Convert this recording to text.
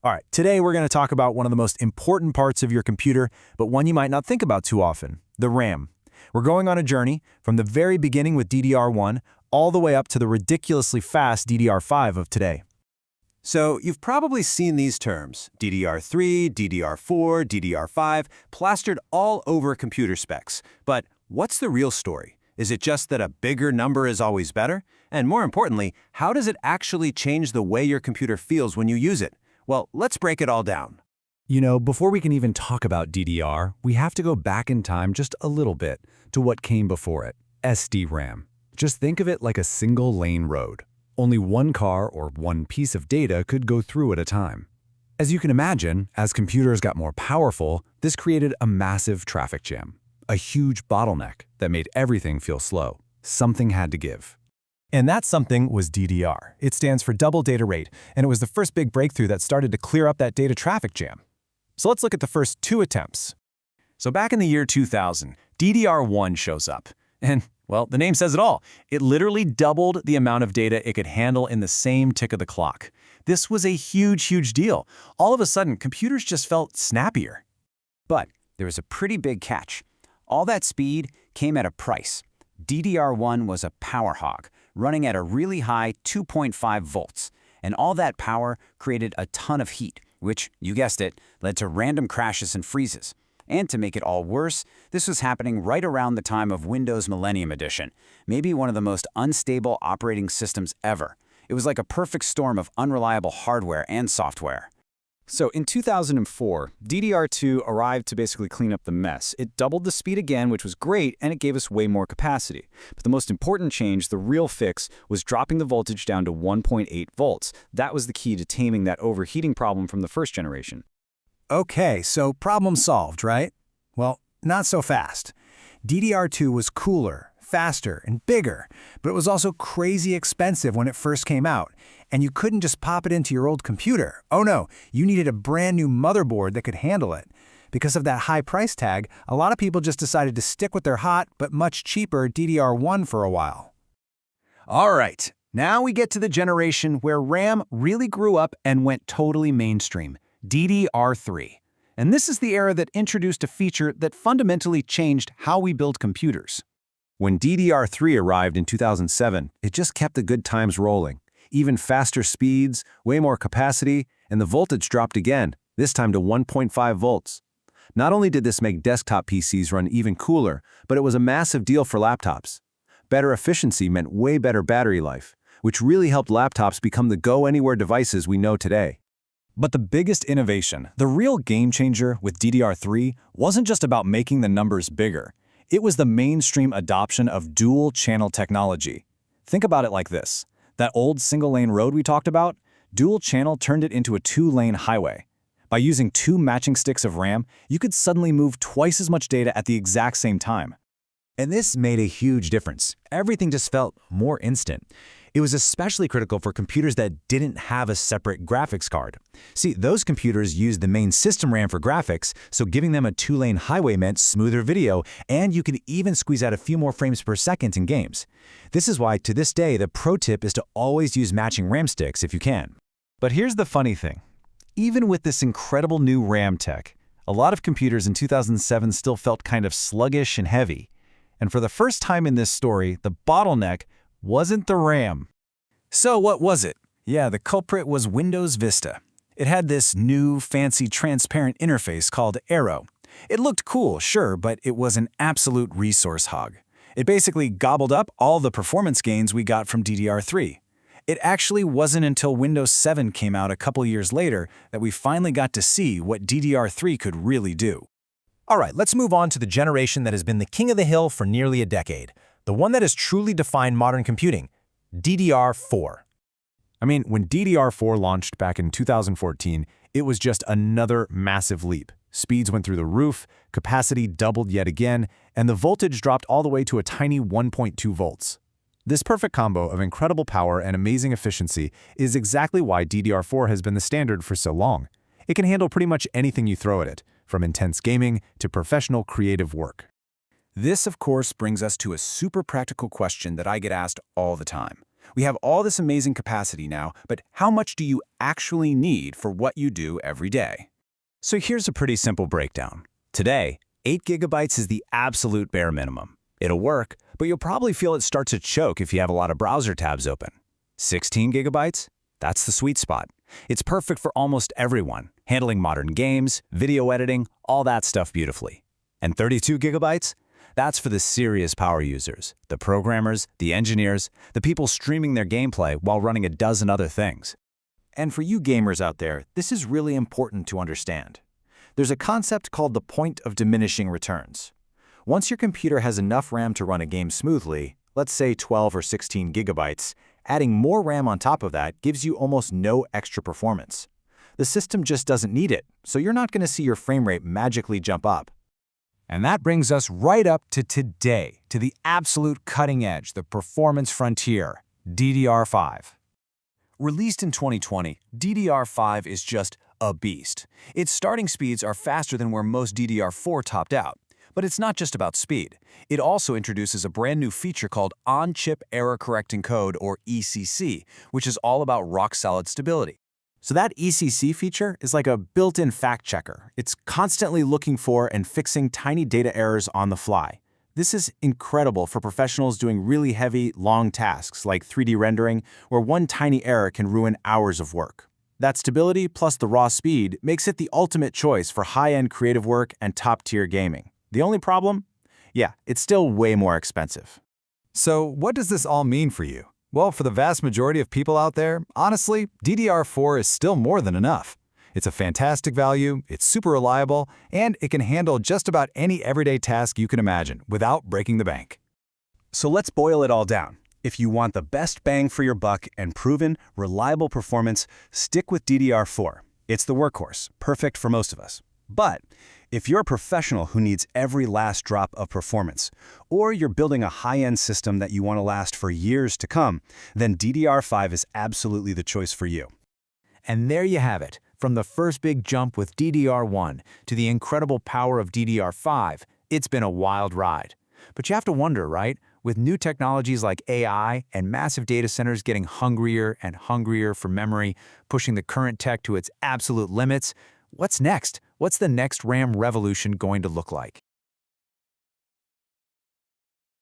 All right, today we're going to talk about one of the most important parts of your computer, but one you might not think about too often, the RAM. We're going on a journey from the very beginning with DDR1 all the way up to the ridiculously fast DDR5 of today. So you've probably seen these terms, DDR3, DDR4, DDR5, plastered all over computer specs. But what's the real story? Is it just that a bigger number is always better? And more importantly, how does it actually change the way your computer feels when you use it? Well, let's break it all down. You know, before we can even talk about DDR, we have to go back in time just a little bit to what came before it, SD-RAM. Just think of it like a single-lane road. Only one car or one piece of data could go through at a time. As you can imagine, as computers got more powerful, this created a massive traffic jam, a huge bottleneck that made everything feel slow. Something had to give. And that something was DDR. It stands for double data rate, and it was the first big breakthrough that started to clear up that data traffic jam. So let's look at the first two attempts. So back in the year 2000, DDR1 shows up. And, well, the name says it all. It literally doubled the amount of data it could handle in the same tick of the clock. This was a huge deal. All of a sudden, computers just felt snappier. But there was a pretty big catch. All that speed came at a price. DDR1 was a power hog, running at a really high 2.5 volts. And all that power created a ton of heat, which, you guessed it, led to random crashes and freezes. And to make it all worse, this was happening right around the time of Windows Millennium Edition, maybe one of the most unstable operating systems ever. It was like a perfect storm of unreliable hardware and software. So in 2004, DDR2 arrived to basically clean up the mess. It doubled the speed again, which was great, and it gave us way more capacity. But the most important change, the real fix, was dropping the voltage down to 1.8 volts. That was the key to taming that overheating problem from the first generation. Okay, so problem solved, right? Well, not so fast. DDR2 was cooler, faster, and bigger, but it was also crazy expensive when it first came out. And you couldn't just pop it into your old computer. Oh no, you needed a brand new motherboard that could handle it. Because of that high price tag, a lot of people just decided to stick with their hot but much cheaper DDR1 for a while. All right, now we get to the generation where RAM really grew up and went totally mainstream, DDR3. And this is the era that introduced a feature that fundamentally changed how we build computers. When DDR3 arrived in 2007, it just kept the good times rolling. Even faster speeds, way more capacity, and the voltage dropped again, this time to 1.5 volts. Not only did this make desktop PCs run even cooler, but it was a massive deal for laptops. Better efficiency meant way better battery life, which really helped laptops become the go-anywhere devices we know today. But the biggest innovation, the real game changer with DDR3, wasn't just about making the numbers bigger. It was the mainstream adoption of dual-channel technology. Think about it like this. That old single-lane road we talked about, dual-channel turned it into a two-lane highway. By using two matching sticks of RAM, you could suddenly move twice as much data at the exact same time. And this made a huge difference. Everything just felt more instant. It was especially critical for computers that didn't have a separate graphics card. See, those computers used the main system RAM for graphics, so giving them a two-lane highway meant smoother video, and you could even squeeze out a few more frames per second in games. This is why, to this day, the pro tip is to always use matching RAM sticks if you can. But here's the funny thing. Even with this incredible new RAM tech, a lot of computers in 2007 still felt kind of sluggish and heavy. And for the first time in this story, the bottleneck wasn't the RAM. So what was it? Yeah, the culprit was Windows Vista. It had this new, fancy, transparent interface called Aero. It looked cool, sure, but it was an absolute resource hog. It basically gobbled up all the performance gains we got from DDR3. It actually wasn't until Windows 7 came out a couple years later that we finally got to see what DDR3 could really do. All right, let's move on to the generation that has been the king of the hill for nearly a decade, the one that has truly defined modern computing, DDR4. I mean, when DDR4 launched back in 2014, it was just another massive leap. Speeds went through the roof, capacity doubled yet again, and the voltage dropped all the way to a tiny 1.2 volts. This perfect combo of incredible power and amazing efficiency is exactly why DDR4 has been the standard for so long. It can handle pretty much anything you throw at it, from intense gaming to professional creative work. This, of course, brings us to a super practical question that I get asked all the time. We have all this amazing capacity now, but how much do you actually need for what you do every day? So here's a pretty simple breakdown. Today, 8 gigabytes is the absolute bare minimum. It'll work, but you'll probably feel it start to choke if you have a lot of browser tabs open. 16 gigabytes? That's the sweet spot. It's perfect for almost everyone, handling modern games, video editing, all that stuff beautifully. And 32 gigabytes? That's for the serious power users, the programmers, the engineers, the people streaming their gameplay while running a dozen other things. And for you gamers out there, this is really important to understand. There's a concept called the point of diminishing returns. Once your computer has enough RAM to run a game smoothly, let's say 12 or 16 gigabytes, adding more RAM on top of that gives you almost no extra performance. The system just doesn't need it, so you're not going to see your frame rate magically jump up. And that brings us right up to today, to the absolute cutting edge, the performance frontier, DDR5. Released in 2020, DDR5 is just a beast. Its starting speeds are faster than where most DDR4 topped out. But it's not just about speed. It also introduces a brand new feature called On-Chip Error Correcting Code, or ECC, which is all about rock-solid stability. So that ECC feature is like a built-in fact checker. It's constantly looking for and fixing tiny data errors on the fly. This is incredible for professionals doing really heavy, long tasks like 3D rendering, where one tiny error can ruin hours of work. That stability plus the raw speed makes it the ultimate choice for high-end creative work and top-tier gaming. The only problem? Yeah, it's still way more expensive. So what does this all mean for you? Well, for the vast majority of people out there, honestly, DDR4 is still more than enough. It's a fantastic value, it's super reliable, and it can handle just about any everyday task you can imagine without breaking the bank. So let's boil it all down. If you want the best bang for your buck and proven, reliable performance, stick with DDR4. It's the workhorse, perfect for most of us. But if you're a professional who needs every last drop of performance, or you're building a high-end system that you want to last for years to come, then DDR5 is absolutely the choice for you. And there you have it. From the first big jump with DDR1 to the incredible power of DDR5, it's been a wild ride. But you have to wonder, right? With new technologies like AI and massive data centers getting hungrier and hungrier for memory, pushing the current tech to its absolute limits, what's next? What's the next RAM revolution going to look like?